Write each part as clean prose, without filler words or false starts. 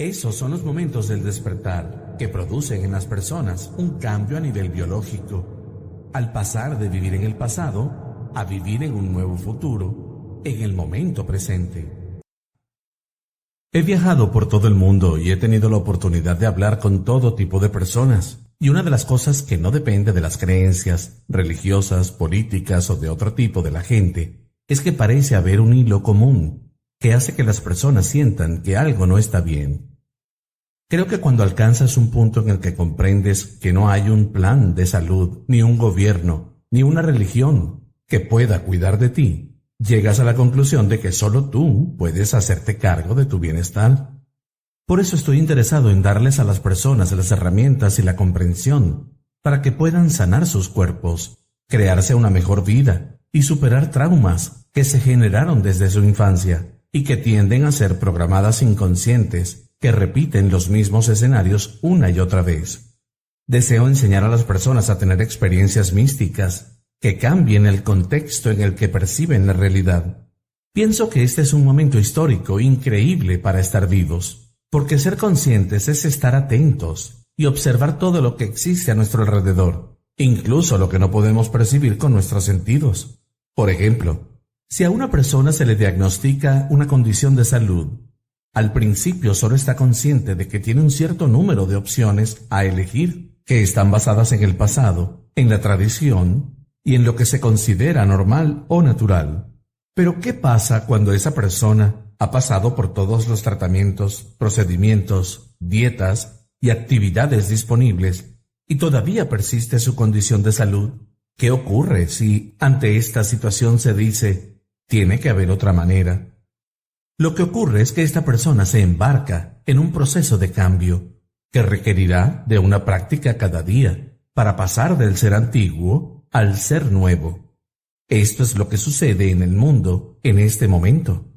Esos son los momentos del despertar que producen en las personas un cambio a nivel biológico, al pasar de vivir en el pasado a vivir en un nuevo futuro, en el momento presente. He viajado por todo el mundo y he tenido la oportunidad de hablar con todo tipo de personas, y una de las cosas que no depende de las creencias religiosas, políticas o de otro tipo de la gente, es que parece haber un hilo común que hace que las personas sientan que algo no está bien. Creo que cuando alcanzas un punto en el que comprendes que no hay un plan de salud, ni un gobierno, ni una religión que pueda cuidar de ti, llegas a la conclusión de que solo tú puedes hacerte cargo de tu bienestar. Por eso estoy interesado en darles a las personas las herramientas y la comprensión para que puedan sanar sus cuerpos, crearse una mejor vida y superar traumas que se generaron desde su infancia y que tienden a ser programadas inconscientes que repiten los mismos escenarios una y otra vez. Deseo enseñar a las personas a tener experiencias místicas que cambien el contexto en el que perciben la realidad. Pienso que este es un momento histórico increíble para estar vivos, porque ser conscientes es estar atentos y observar todo lo que existe a nuestro alrededor, incluso lo que no podemos percibir con nuestros sentidos. Por ejemplo, si a una persona se le diagnostica una condición de salud, al principio solo está consciente de que tiene un cierto número de opciones a elegir, que están basadas en el pasado, en la tradición y en lo que se considera normal o natural. Pero ¿qué pasa cuando esa persona ha pasado por todos los tratamientos, procedimientos, dietas y actividades disponibles y todavía persiste su condición de salud? ¿Qué ocurre si ante esta situación se dice, tiene que haber otra manera? Lo que ocurre es que esta persona se embarca en un proceso de cambio que requerirá de una práctica cada día para pasar del ser antiguo al ser nuevo. Esto es lo que sucede en el mundo en este momento.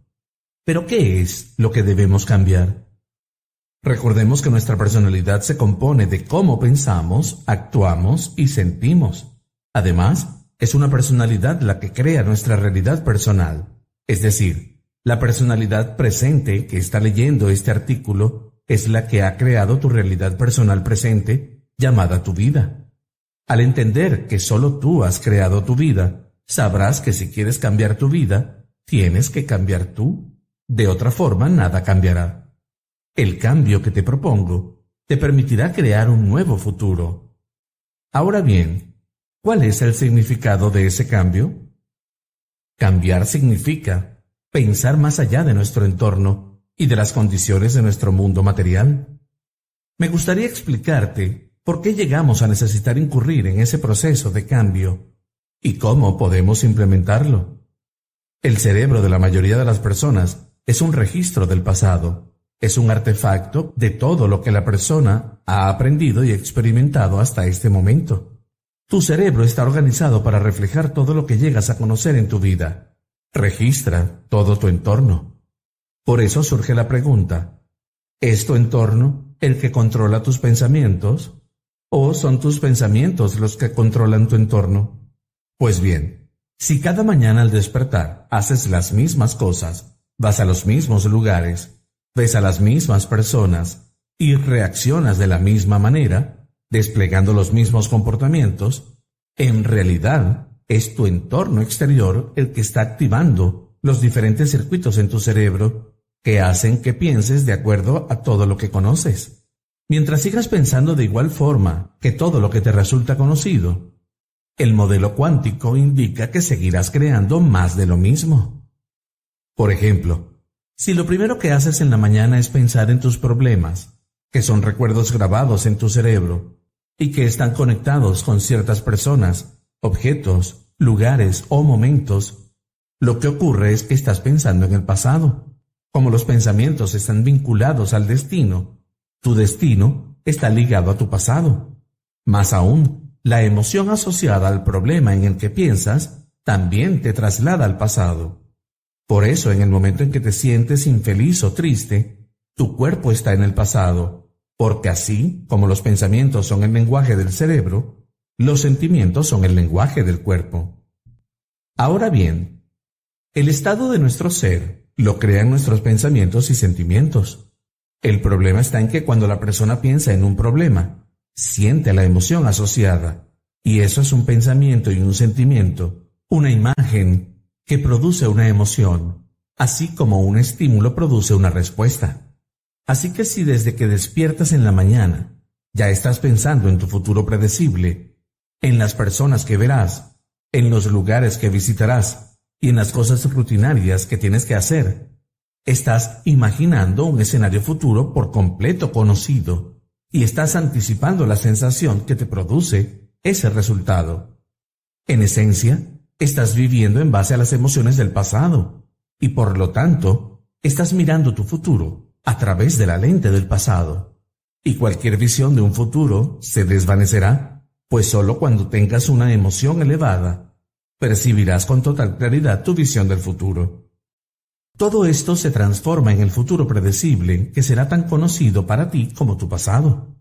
¿Pero qué es lo que debemos cambiar? Recordemos que nuestra personalidad se compone de cómo pensamos, actuamos y sentimos. Además, es una personalidad la que crea nuestra realidad personal, es decir, la personalidad presente que está leyendo este artículo es la que ha creado tu realidad personal presente, llamada tu vida. Al entender que solo tú has creado tu vida, sabrás que si quieres cambiar tu vida, tienes que cambiar tú. De otra forma, nada cambiará. El cambio que te propongo te permitirá crear un nuevo futuro. Ahora bien, ¿cuál es el significado de ese cambio? Cambiar significa pensar más allá de nuestro entorno y de las condiciones de nuestro mundo material. Me gustaría explicarte por qué llegamos a necesitar incurrir en ese proceso de cambio y cómo podemos implementarlo. El cerebro de la mayoría de las personas es un registro del pasado, es un artefacto de todo lo que la persona ha aprendido y experimentado hasta este momento. Tu cerebro está organizado para reflejar todo lo que llegas a conocer en tu vida. Registra todo tu entorno. Por eso surge la pregunta, ¿es tu entorno el que controla tus pensamientos? ¿O son tus pensamientos los que controlan tu entorno? Pues bien, si cada mañana al despertar haces las mismas cosas, vas a los mismos lugares, ves a las mismas personas y reaccionas de la misma manera, desplegando los mismos comportamientos, en realidad es tu entorno exterior el que está activando los diferentes circuitos en tu cerebro que hacen que pienses de acuerdo a todo lo que conoces. Mientras sigas pensando de igual forma que todo lo que te resulta conocido, el modelo cuántico indica que seguirás creando más de lo mismo. Por ejemplo, si lo primero que haces en la mañana es pensar en tus problemas, que son recuerdos grabados en tu cerebro y que están conectados con ciertas personas, objetos, lugares o momentos, lo que ocurre es que estás pensando en el pasado. Como los pensamientos están vinculados al destino, tu destino está ligado a tu pasado. Más aún, la emoción asociada al problema en el que piensas también te traslada al pasado. Por eso, en el momento en que te sientes infeliz o triste, tu cuerpo está en el pasado, porque así como los pensamientos son el lenguaje del cerebro, los sentimientos son el lenguaje del cuerpo. Ahora bien, el estado de nuestro ser lo crean nuestros pensamientos y sentimientos. El problema está en que cuando la persona piensa en un problema, siente la emoción asociada, y eso es un pensamiento y un sentimiento, una imagen que produce una emoción, así como un estímulo produce una respuesta. Así que si desde que despiertas en la mañana ya estás pensando en tu futuro predecible, en las personas que verás, en los lugares que visitarás y en las cosas rutinarias que tienes que hacer, estás imaginando un escenario futuro por completo conocido y estás anticipando la sensación que te produce ese resultado. En esencia, estás viviendo en base a las emociones del pasado y por lo tanto, estás mirando tu futuro a través de la lente del pasado. Y cualquier visión de un futuro se desvanecerá, pues solo cuando tengas una emoción elevada, percibirás con total claridad tu visión del futuro. Todo esto se transforma en el futuro predecible que será tan conocido para ti como tu pasado.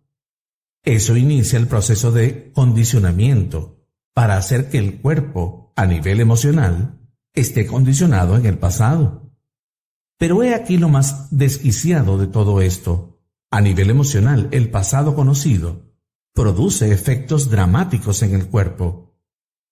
Eso inicia el proceso de condicionamiento para hacer que el cuerpo, a nivel emocional, esté condicionado en el pasado. Pero he aquí lo más desquiciado de todo esto. A nivel emocional, el pasado conocido produce efectos dramáticos en el cuerpo.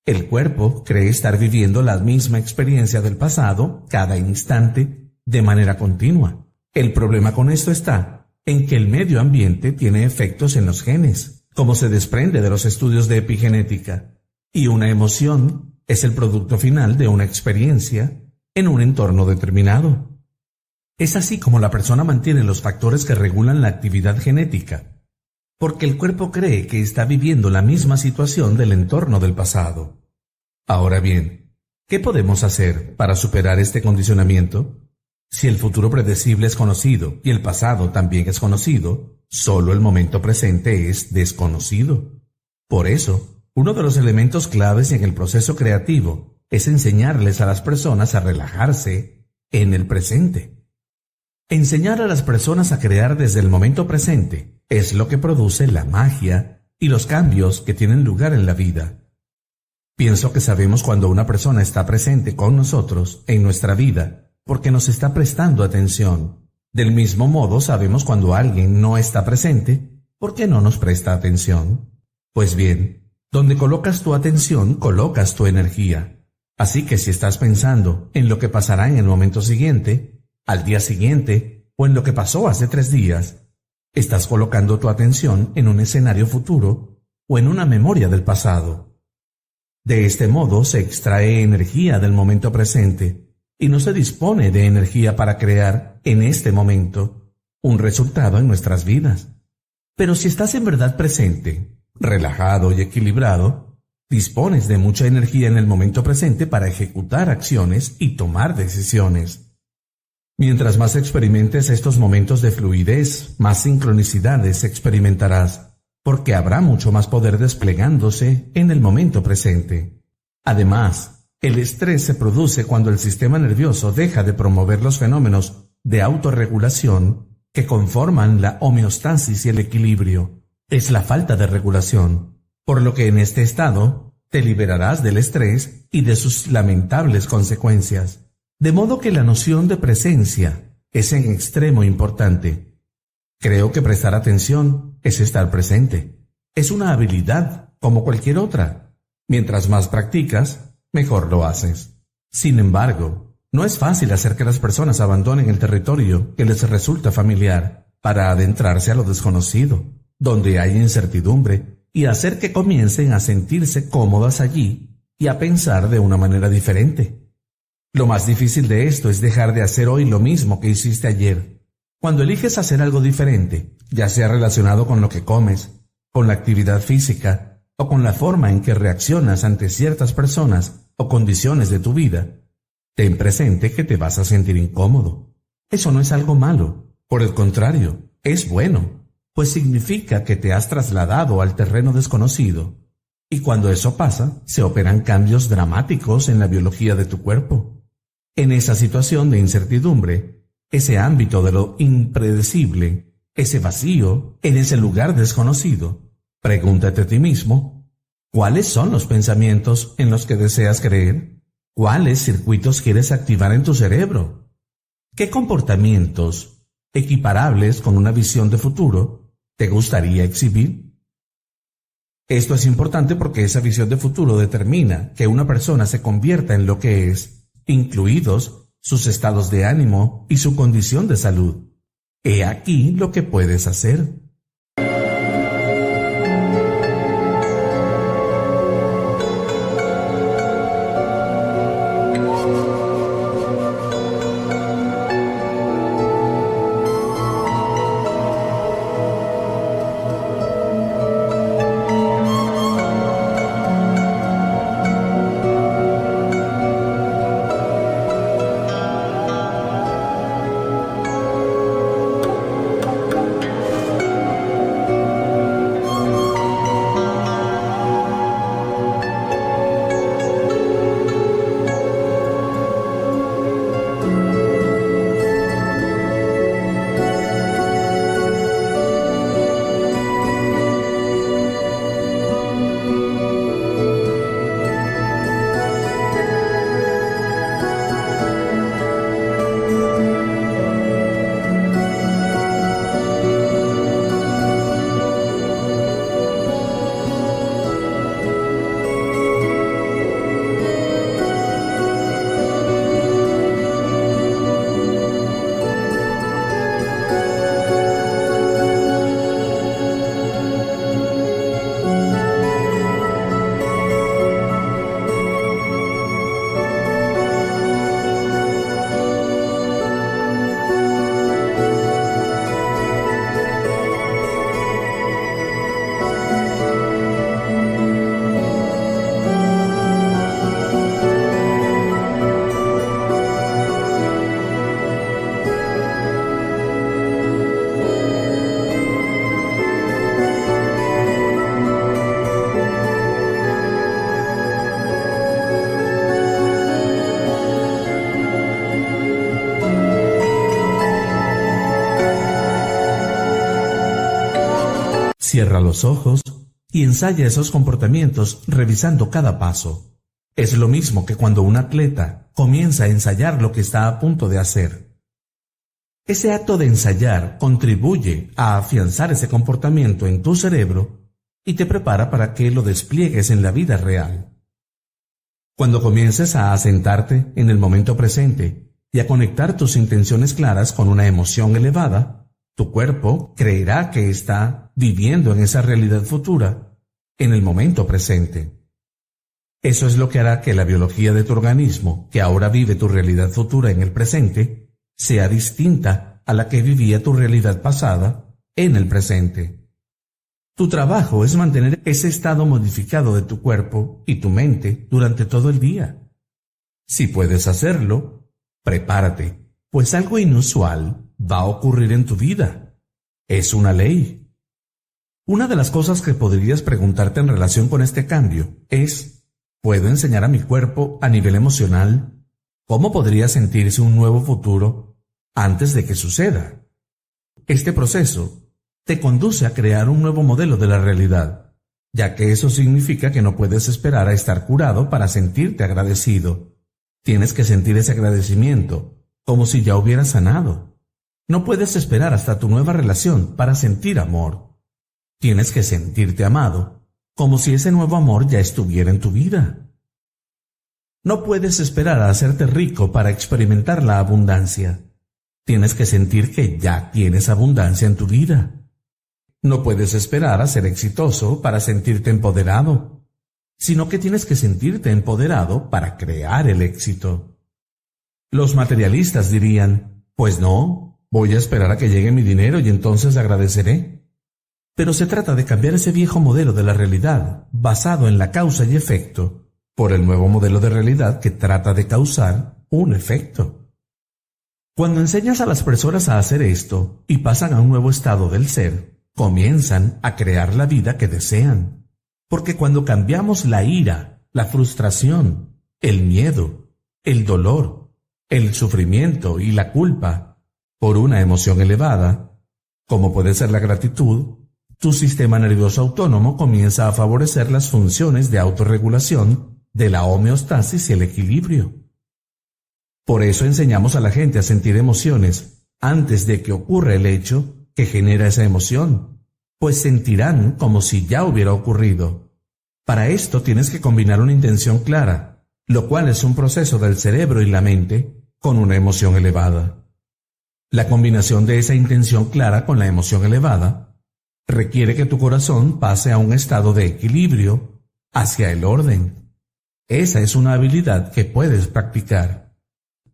El cuerpo cree estar viviendo la misma experiencia del pasado cada instante de manera continua. El problema con esto está en que el medio ambiente tiene efectos en los genes, como se desprende de los estudios de epigenética, y una emoción es el producto final de una experiencia en un entorno determinado. Es así como la persona mantiene los factores que regulan la actividad genética, porque el cuerpo cree que está viviendo la misma situación del entorno del pasado. Ahora bien, ¿qué podemos hacer para superar este condicionamiento? Si el futuro predecible es conocido y el pasado también es conocido, solo el momento presente es desconocido. Por eso, uno de los elementos claves en el proceso creativo es enseñarles a las personas a relajarse en el presente. Enseñar a las personas a crear desde el momento presente es lo que produce la magia y los cambios que tienen lugar en la vida. Pienso que sabemos cuando una persona está presente con nosotros en nuestra vida porque nos está prestando atención. Del mismo modo sabemos cuando alguien no está presente porque no nos presta atención. Pues bien, donde colocas tu atención, colocas tu energía. Así que si estás pensando en lo que pasará en el momento siguiente, al día siguiente o en lo que pasó hace 3 días, estás colocando tu atención en un escenario futuro o en una memoria del pasado. De este modo se extrae energía del momento presente y no se dispone de energía para crear en este momento un resultado en nuestras vidas. Pero si estás en verdad presente, relajado y equilibrado, dispones de mucha energía en el momento presente para ejecutar acciones y tomar decisiones. Mientras más experimentes estos momentos de fluidez, más sincronicidades experimentarás, porque habrá mucho más poder desplegándose en el momento presente. Además, el estrés se produce cuando el sistema nervioso deja de promover los fenómenos de autorregulación que conforman la homeostasis y el equilibrio. Es la falta de regulación, por lo que en este estado te liberarás del estrés y de sus lamentables consecuencias. De modo que la noción de presencia es en extremo importante. Creo que prestar atención es estar presente. Es una habilidad como cualquier otra. Mientras más practicas, mejor lo haces. Sin embargo, no es fácil hacer que las personas abandonen el territorio que les resulta familiar para adentrarse a lo desconocido, donde hay incertidumbre, y hacer que comiencen a sentirse cómodas allí y a pensar de una manera diferente. Lo más difícil de esto es dejar de hacer hoy lo mismo que hiciste ayer. Cuando eliges hacer algo diferente, ya sea relacionado con lo que comes, con la actividad física o con la forma en que reaccionas ante ciertas personas o condiciones de tu vida, ten presente que te vas a sentir incómodo. Eso no es algo malo, por el contrario, es bueno, pues significa que te has trasladado al terreno desconocido, y cuando eso pasa, se operan cambios dramáticos en la biología de tu cuerpo. En esa situación de incertidumbre, ese ámbito de lo impredecible, ese vacío, en ese lugar desconocido, pregúntate a ti mismo, ¿cuáles son los pensamientos en los que deseas creer? ¿Cuáles circuitos quieres activar en tu cerebro? ¿Qué comportamientos equiparables con una visión de futuro, te gustaría exhibir? Esto es importante porque esa visión de futuro determina que una persona se convierta en lo que es, incluidos sus estados de ánimo y su condición de salud. He aquí lo que puedes hacer. Cierra los ojos y ensaya esos comportamientos revisando cada paso. Es lo mismo que cuando un atleta comienza a ensayar lo que está a punto de hacer. Ese acto de ensayar contribuye a afianzar ese comportamiento en tu cerebro y te prepara para que lo despliegues en la vida real. Cuando comiences a asentarte en el momento presente y a conectar tus intenciones claras con una emoción elevada, tu cuerpo creerá que está viviendo en esa realidad futura, en el momento presente. Eso es lo que hará que la biología de tu organismo, que ahora vive tu realidad futura en el presente, sea distinta a la que vivía tu realidad pasada en el presente. Tu trabajo es mantener ese estado modificado de tu cuerpo y tu mente durante todo el día. Si puedes hacerlo, prepárate, pues algo inusual va a ocurrir en tu vida. Es una ley. Una de las cosas que podrías preguntarte en relación con este cambio es, ¿puedo enseñar a mi cuerpo a nivel emocional cómo podría sentirse un nuevo futuro antes de que suceda? Este proceso te conduce a crear un nuevo modelo de la realidad, ya que eso significa que no puedes esperar a estar curado para sentirte agradecido. Tienes que sentir ese agradecimiento como si ya hubieras sanado. No puedes esperar hasta tu nueva relación para sentir amor. Tienes que sentirte amado, como si ese nuevo amor ya estuviera en tu vida. No puedes esperar a hacerte rico para experimentar la abundancia. Tienes que sentir que ya tienes abundancia en tu vida. No puedes esperar a ser exitoso para sentirte empoderado, sino que tienes que sentirte empoderado para crear el éxito. Los materialistas dirían, pues no, voy a esperar a que llegue mi dinero y entonces agradeceré. Pero se trata de cambiar ese viejo modelo de la realidad, basado en la causa y efecto, por el nuevo modelo de realidad que trata de causar un efecto. Cuando enseñas a las personas a hacer esto y pasan a un nuevo estado del ser, comienzan a crear la vida que desean. Porque cuando cambiamos la ira, la frustración, el miedo, el dolor, el sufrimiento y la culpa por una emoción elevada, como puede ser la gratitud, tu sistema nervioso autónomo comienza a favorecer las funciones de autorregulación, de la homeostasis y el equilibrio. Por eso enseñamos a la gente a sentir emociones antes de que ocurra el hecho que genera esa emoción, pues sentirán como si ya hubiera ocurrido. Para esto tienes que combinar una intención clara, lo cual es un proceso del cerebro y la mente con una emoción elevada. La combinación de esa intención clara con la emoción elevada requiere que tu corazón pase a un estado de equilibrio hacia el orden. Esa es una habilidad que puedes practicar.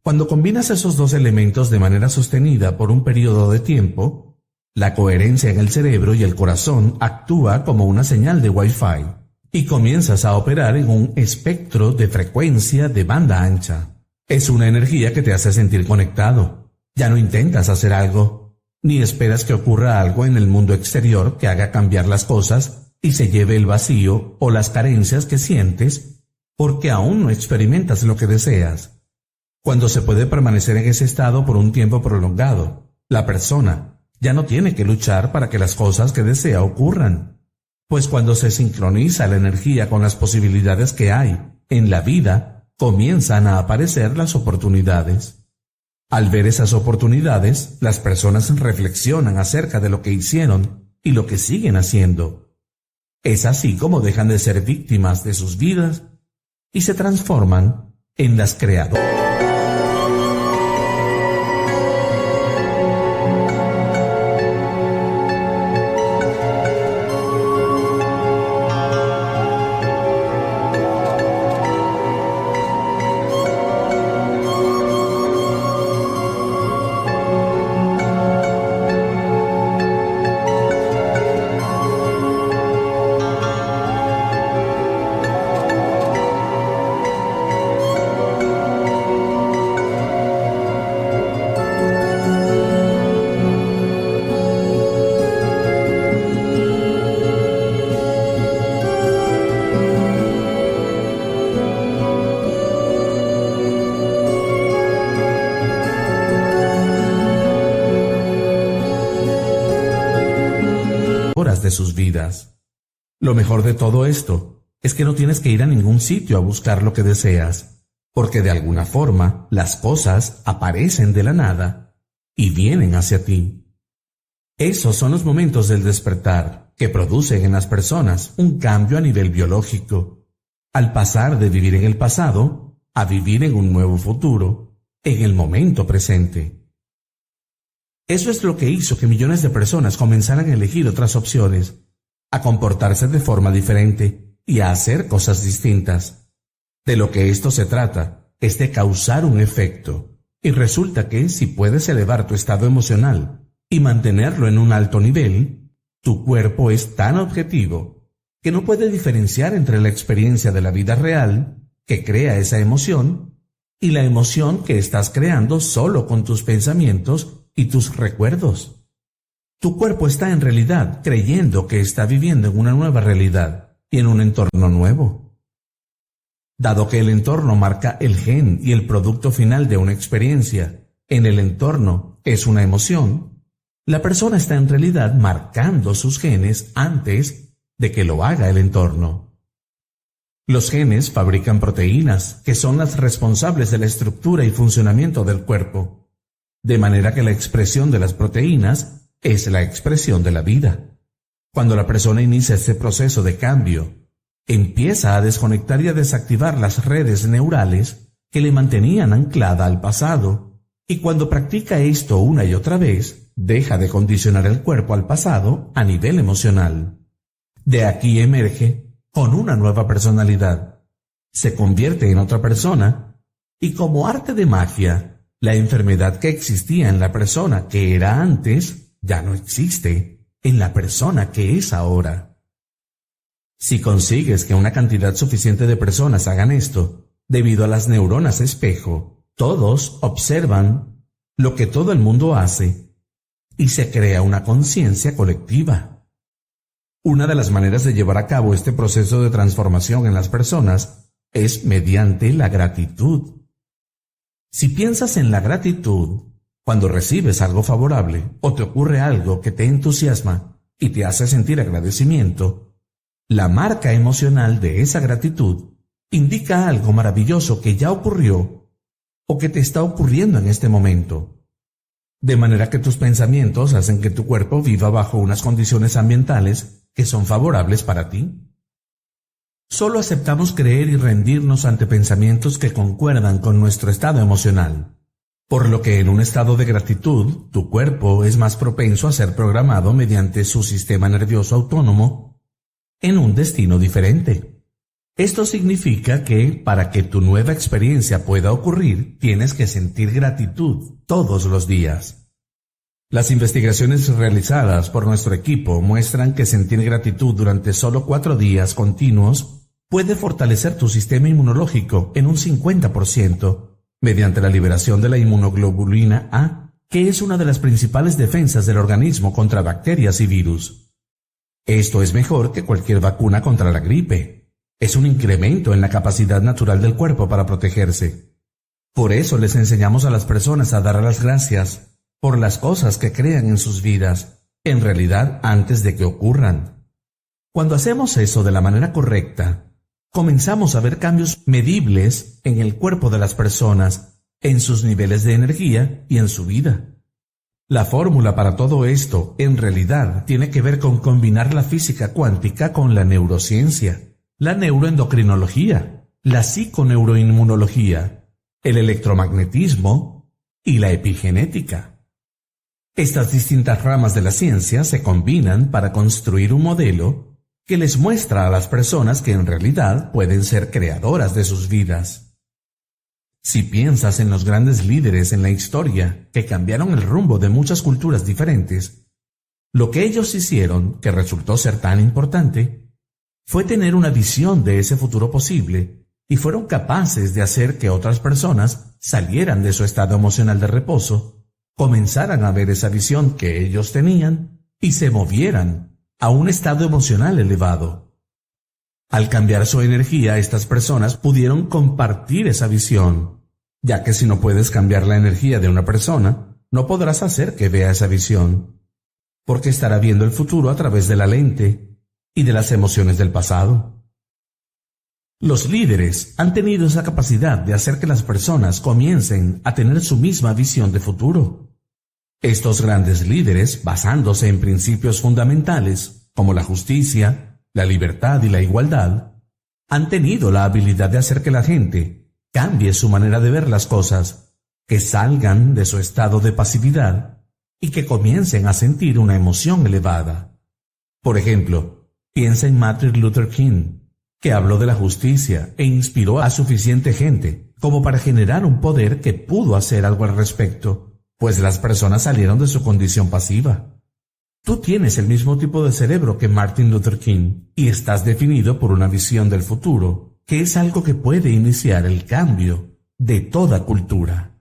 Cuando combinas esos dos elementos de manera sostenida por un periodo de tiempo, la coherencia en el cerebro y el corazón actúa como una señal de Wi-Fi y comienzas a operar en un espectro de frecuencia de banda ancha. Es una energía que te hace sentir conectado. Ya no intentas hacer algo, ni esperas que ocurra algo en el mundo exterior que haga cambiar las cosas y se lleve el vacío o las carencias que sientes porque aún no experimentas lo que deseas. Cuando se puede permanecer en ese estado por un tiempo prolongado, la persona ya no tiene que luchar para que las cosas que desea ocurran, pues cuando se sincroniza la energía con las posibilidades que hay en la vida, comienzan a aparecer las oportunidades. Al ver esas oportunidades, las personas reflexionan acerca de lo que hicieron y lo que siguen haciendo. Es así como dejan de ser víctimas de sus vidas y se transforman en las creadoras. De sus vidas. Lo mejor de todo esto es que no tienes que ir a ningún sitio a buscar lo que deseas, porque de alguna forma las cosas aparecen de la nada y vienen hacia ti. Esos son los momentos del despertar que producen en las personas un cambio a nivel biológico, al pasar de vivir en el pasado a vivir en un nuevo futuro, en el momento presente. Eso es lo que hizo que millones de personas comenzaran a elegir otras opciones, a comportarse de forma diferente y a hacer cosas distintas. De lo que esto se trata es de causar un efecto, y resulta que si puedes elevar tu estado emocional y mantenerlo en un alto nivel, tu cuerpo es tan objetivo que no puede diferenciar entre la experiencia de la vida real, que crea esa emoción, y la emoción que estás creando solo con tus pensamientos y tus recuerdos. Tu cuerpo está en realidad creyendo que está viviendo en una nueva realidad y en un entorno nuevo. Dado que el entorno marca el gen y el producto final de una experiencia, en el entorno es una emoción, la persona está en realidad marcando sus genes antes de que lo haga el entorno. Los genes fabrican proteínas que son las responsables de la estructura y funcionamiento del cuerpo, de manera que la expresión de las proteínas es la expresión de la vida. Cuando la persona inicia este proceso de cambio, empieza a desconectar y a desactivar las redes neurales que le mantenían anclada al pasado, y cuando practica esto una y otra vez, deja de condicionar el cuerpo al pasado a nivel emocional. De aquí emerge con una nueva personalidad, se convierte en otra persona, y como arte de magia, la enfermedad que existía en la persona que era antes ya no existe en la persona que es ahora. Si consigues que una cantidad suficiente de personas hagan esto, debido a las neuronas espejo, todos observan lo que todo el mundo hace y se crea una conciencia colectiva. Una de las maneras de llevar a cabo este proceso de transformación en las personas es mediante la gratitud. Si piensas en la gratitud, cuando recibes algo favorable o te ocurre algo que te entusiasma y te hace sentir agradecimiento, la marca emocional de esa gratitud indica algo maravilloso que ya ocurrió o que te está ocurriendo en este momento. De manera que tus pensamientos hacen que tu cuerpo viva bajo unas condiciones ambientales que son favorables para ti. Solo aceptamos creer y rendirnos ante pensamientos que concuerdan con nuestro estado emocional, por lo que en un estado de gratitud, tu cuerpo es más propenso a ser programado mediante su sistema nervioso autónomo en un destino diferente. Esto significa que, para que tu nueva experiencia pueda ocurrir, tienes que sentir gratitud todos los días. Las investigaciones realizadas por nuestro equipo muestran que sentir gratitud durante solo 4 días continuos puede fortalecer tu sistema inmunológico en un 50% mediante la liberación de la inmunoglobulina A, que es una de las principales defensas del organismo contra bacterias y virus. Esto es mejor que cualquier vacuna contra la gripe. Es un incremento en la capacidad natural del cuerpo para protegerse. Por eso les enseñamos a las personas a dar las gracias por las cosas que crean en sus vidas, en realidad antes de que ocurran. Cuando hacemos eso de la manera correcta, comenzamos a ver cambios medibles en el cuerpo de las personas, en sus niveles de energía y en su vida. La fórmula para todo esto, en realidad, tiene que ver con combinar la física cuántica con la neurociencia, la neuroendocrinología, la psiconeuroinmunología, el electromagnetismo y la epigenética. Estas distintas ramas de la ciencia se combinan para construir un modelo que les muestra a las personas que en realidad pueden ser creadoras de sus vidas. Si piensas en los grandes líderes en la historia que cambiaron el rumbo de muchas culturas diferentes, lo que ellos hicieron, que resultó ser tan importante, fue tener una visión de ese futuro posible y fueron capaces de hacer que otras personas salieran de su estado emocional de reposo, comenzaran a ver esa visión que ellos tenían y se movieran a un estado emocional elevado. Al cambiar su energía, estas personas pudieron compartir esa visión, ya que si no puedes cambiar la energía de una persona, no podrás hacer que vea esa visión, porque estará viendo el futuro a través de la lente y de las emociones del pasado. Los líderes han tenido esa capacidad de hacer que las personas comiencen a tener su misma visión de futuro. Estos grandes líderes, basándose en principios fundamentales como la justicia, la libertad y la igualdad, han tenido la habilidad de hacer que la gente cambie su manera de ver las cosas, que salgan de su estado de pasividad y que comiencen a sentir una emoción elevada. Por ejemplo, piensa en Martin Luther King, que habló de la justicia e inspiró a suficiente gente como para generar un poder que pudo hacer algo al respecto, pues las personas salieron de su condición pasiva. Tú tienes el mismo tipo de cerebro que Martin Luther King y estás definido por una visión del futuro, que es algo que puede iniciar el cambio de toda cultura.